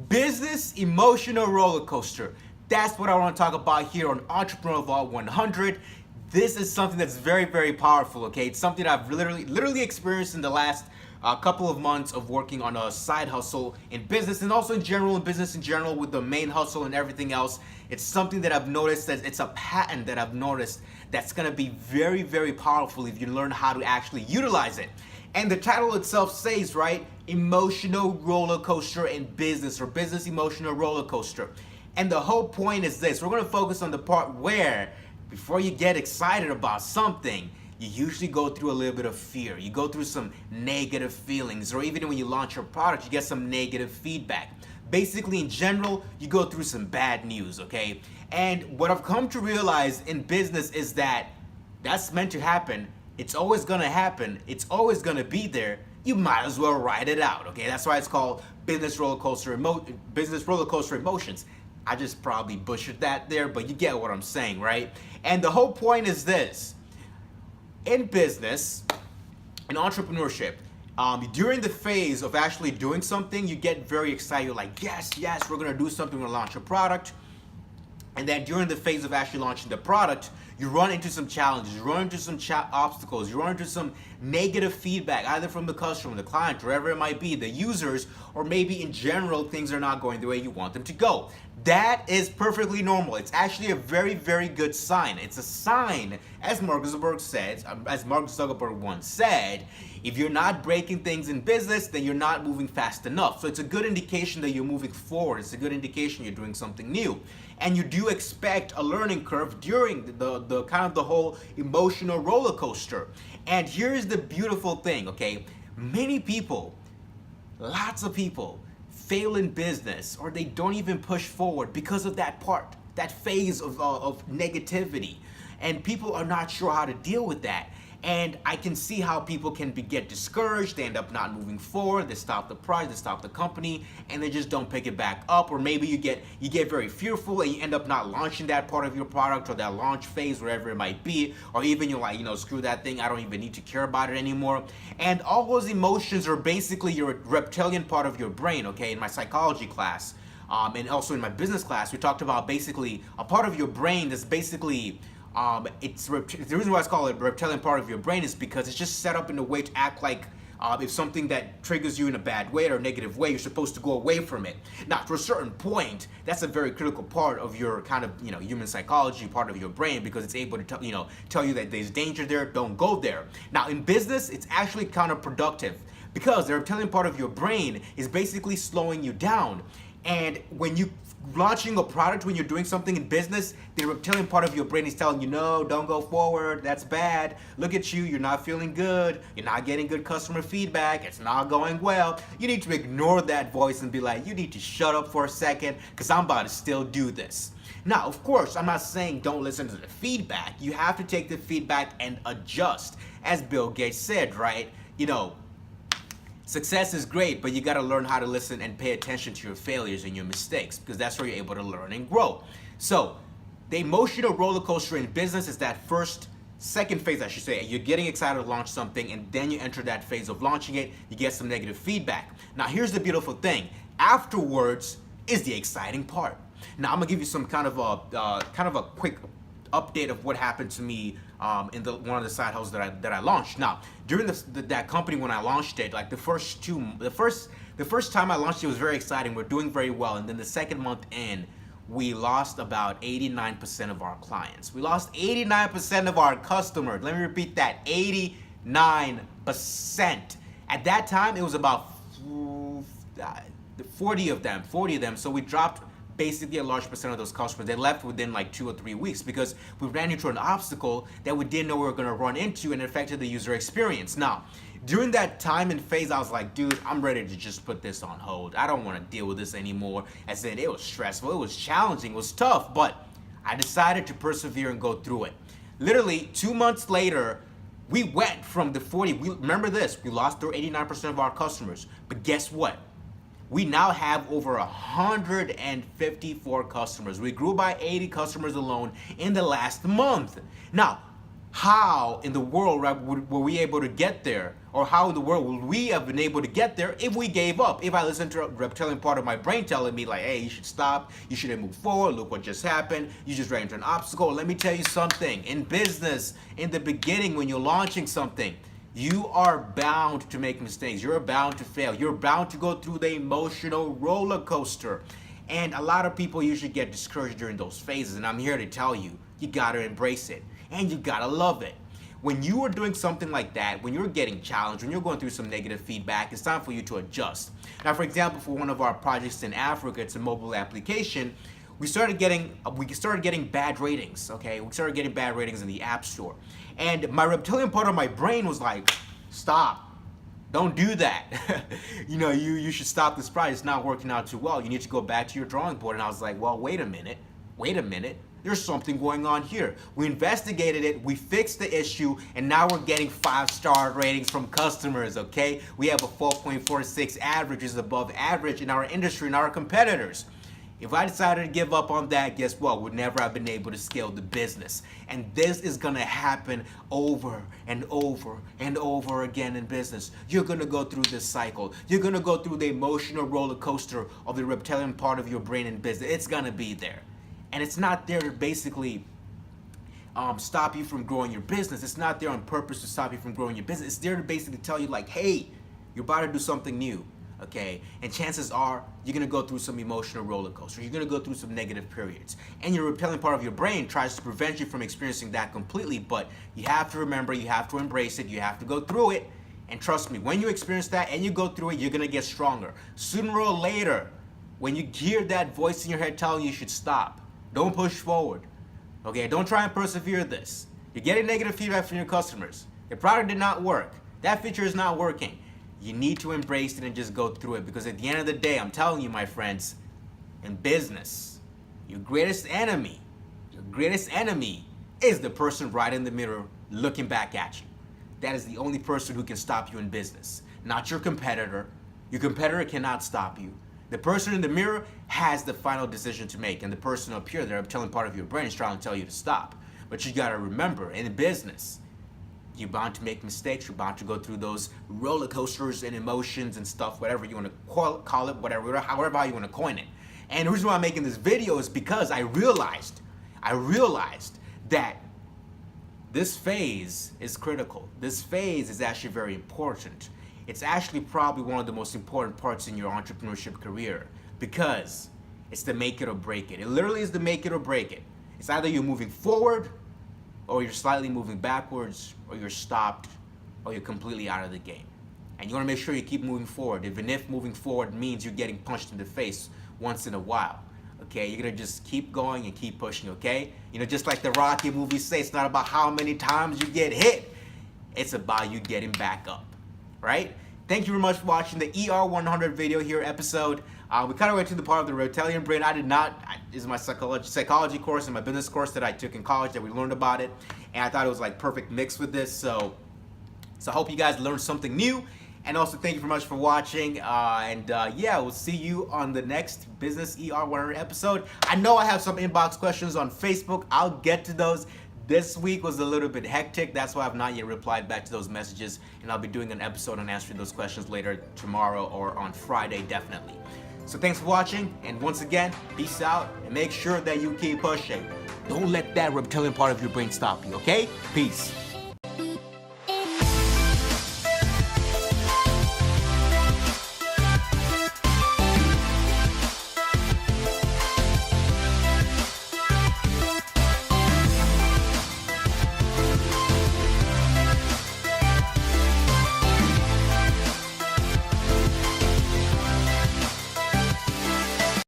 Business emotional roller coaster. That's what I want to talk about here on Entrepreneur Vault 100. This is something that's very, very powerful. Okay, it's something I've literally experienced in the last couple of months of working on a side hustle in business, and also in general, in business in general, with the main hustle and everything else. It's something that I've noticed that it's a pattern that I've noticed that's gonna be very, very powerful if you learn how to actually utilize it. And the title itself says, right, emotional roller coaster in business, or business emotional roller coaster. And the whole point is this: we're gonna focus on the part where, before you get excited about something, you usually go through a little bit of fear. You go through some negative feelings, or even when you launch your product, you get some negative feedback. Basically, in general, you go through some bad news, okay? And what I've come to realize in business is that that's meant to happen. It's always gonna happen. It's always gonna be there. You might as well ride it out, okay? That's why it's called business roller coaster emotions. I just probably butchered that there, but you get what I'm saying, right? And the whole point is this: in business, in entrepreneurship, during the phase of actually doing something, you get very excited. You're like, yes, we're gonna do something, we're gonna launch a product. And then during the phase of actually launching the product, you run into some challenges, you run into some obstacles, you run into some negative feedback, either from the customer, the client, wherever it might be, the users, or maybe in general, things are not going the way you want them to go. That is perfectly normal. It's actually a very, very good sign. It's a sign, as Mark Zuckerberg once said, if you're not breaking things in business, then you're not moving fast enough. So it's a good indication that you're moving forward. It's a good indication you're doing something new. And you do expect a learning curve during the kind of the whole emotional roller coaster. And here's the beautiful thing, okay? Many people, lots of people, fail in business, or they don't even push forward because of that part, that phase of negativity. And people are not sure how to deal with that. And I can see how people can get discouraged. They end up not moving forward. They stop the project, they stop the company, and they just don't pick it back up. Or maybe you get very fearful and you end up not launching that part of your product, or that launch phase, wherever it might be. Or even you're like, screw that thing, I don't even need to care about it anymore. And all those emotions are basically your reptilian part of your brain, okay? In my psychology class, and also in my business class, we talked about basically a part of your brain that's basically the reason why it's called a reptilian part of your brain is because it's just set up in a way to act like if something that triggers you in a bad way or a negative way, you're supposed to go away from it. Now, to a certain point, that's a very critical part of your kind of human psychology, part of your brain, because it's able to tell you that there's danger there, don't go there. Now, in business, it's actually counterproductive, because the reptilian part of your brain is basically slowing you down. And when you launching a product, when you're doing something in business, the reptilian part of your brain is telling you, no, don't go forward, that's bad, look at you, you're not feeling good, you're not getting good customer feedback, it's not going well. You need to ignore that voice and be like, you need to shut up for a second, because I'm about to still do this. Now, of course, I'm not saying don't listen to the feedback. You have to take the feedback and adjust. As Bill Gates said, right? Success is great, but you got to learn how to listen and pay attention to your failures and your mistakes, because that's where you're able to learn and grow. So the emotional roller coaster in business is that second phase, I should say. You're getting excited to launch something, and then you enter that phase of launching it. You get some negative feedback. Now, here's the beautiful thing. Afterwards is the exciting part. Now, I'm gonna give you some kind of a quick update of what happened to me in one of the side hustles that I launched. Now, during that company, when I launched it, like the first time I launched it was very exciting. We're doing very well, and then the second month in, we lost about 89% of our clients. We lost 89% of our customers. Let me repeat that: 89%. At that time, it was about 40 of them. So we dropped basically a large percent of those customers. They left within like 2 or 3 weeks, because we ran into an obstacle that we didn't know we were going to run into, and it affected the user experience. Now, during that time and phase, I was like, dude, I'm ready to just put this on hold. I don't want to deal with this anymore. I said, it was stressful, it was challenging, it was tough, but I decided to persevere and go through it. Literally 2 months later, we went from the 40, remember this, we lost 89% of our customers, but guess what? We now have over 154 customers. We grew by 80 customers alone in the last month. Now, how in the world were we able to get there? Or how in the world would we have been able to get there if we gave up? If I listened to a reptilian part of my brain telling me like, hey, you should stop, you shouldn't move forward, look what just happened, you just ran into an obstacle. Let me tell you something, in business, in the beginning when you're launching something, you are bound to make mistakes. You're bound to fail. You're bound to go through the emotional roller coaster. And a lot of people usually get discouraged during those phases. And I'm here to tell you, you gotta embrace it. And you gotta love it. When you are doing something like that, when you're getting challenged, when you're going through some negative feedback, it's time for you to adjust. Now, for example, for one of our projects in Africa, it's a mobile application, we started getting bad ratings, okay? We started getting bad ratings in the App Store. And my reptilian part of my brain was like, stop, don't do that. You should stop this project, it's not working out too well. You need to go back to your drawing board. And I was like, well, wait a minute. There's something going on here. We investigated it, we fixed the issue, and now we're getting 5-star ratings from customers, okay? We have a 4.46 average, is above average in our industry and our competitors. If I decided to give up on that, guess what? Would never have been able to scale the business. And this is gonna happen over and over and over again in business. You're gonna go through this cycle. You're gonna go through the emotional roller coaster of the reptilian part of your brain in business. It's gonna be there. And it's not there to basically stop you from growing your business. It's not there on purpose to stop you from growing your business. It's there to basically tell you like, hey, you're about to do something new. Okay, and chances are you're gonna go through some emotional roller coaster. You're gonna go through some negative periods, and your reptilian part of your brain tries to prevent you from experiencing that completely. But you have to remember, you have to embrace it, you have to go through it, and trust me, when you experience that and you go through it, you're gonna get stronger. Sooner or later, when you hear that voice in your head telling you should stop, don't push forward. Okay, don't try and persevere this. You're getting negative feedback from your customers. Your product did not work. That feature is not working. You need to embrace it and just go through it, because at the end of the day, I'm telling you, my friends, in business, your greatest enemy is the person right in the mirror looking back at you. That is the only person who can stop you in business, not your competitor. Your competitor cannot stop you. The person in the mirror has the final decision to make, and the person up here, the reptilian part of your brain, is trying to tell you to stop. But you gotta remember, in business, you're bound to make mistakes. You're bound to go through those roller coasters and emotions and stuff, whatever you want to call it, however you want to coin it. And the reason why I'm making this video is because I realized that this phase is critical. This phase is actually very important. It's actually probably one of the most important parts in your entrepreneurship career, because it's the make it or break it. It literally is the make it or break it. It's either you're moving forward, or you're slightly moving backwards, or you're stopped, or you're completely out of the game. And you wanna make sure you keep moving forward, even if moving forward means you're getting punched in the face once in a while. Okay, you're gonna just keep going and keep pushing, okay? Just like the Rocky movies say, it's not about how many times you get hit, it's about you getting back up, right? Thank you very much for watching the ER100 video here episode. We kind of went to the part of the reptilian brain. This is my psychology course and my business course that I took in college that we learned about it. And I thought it was like perfect mix with this. So I hope you guys learned something new. And also thank you very much for watching. Yeah, we'll see you on the next Business ER100 episode. I know I have some inbox questions on Facebook. I'll get to those. This week was a little bit hectic. That's why I've not yet replied back to those messages. And I'll be doing an episode on answering those questions later tomorrow or on Friday, definitely. So thanks for watching, and once again, peace out, and make sure that you keep pushing. Don't let that reptilian part of your brain stop you, okay? Peace.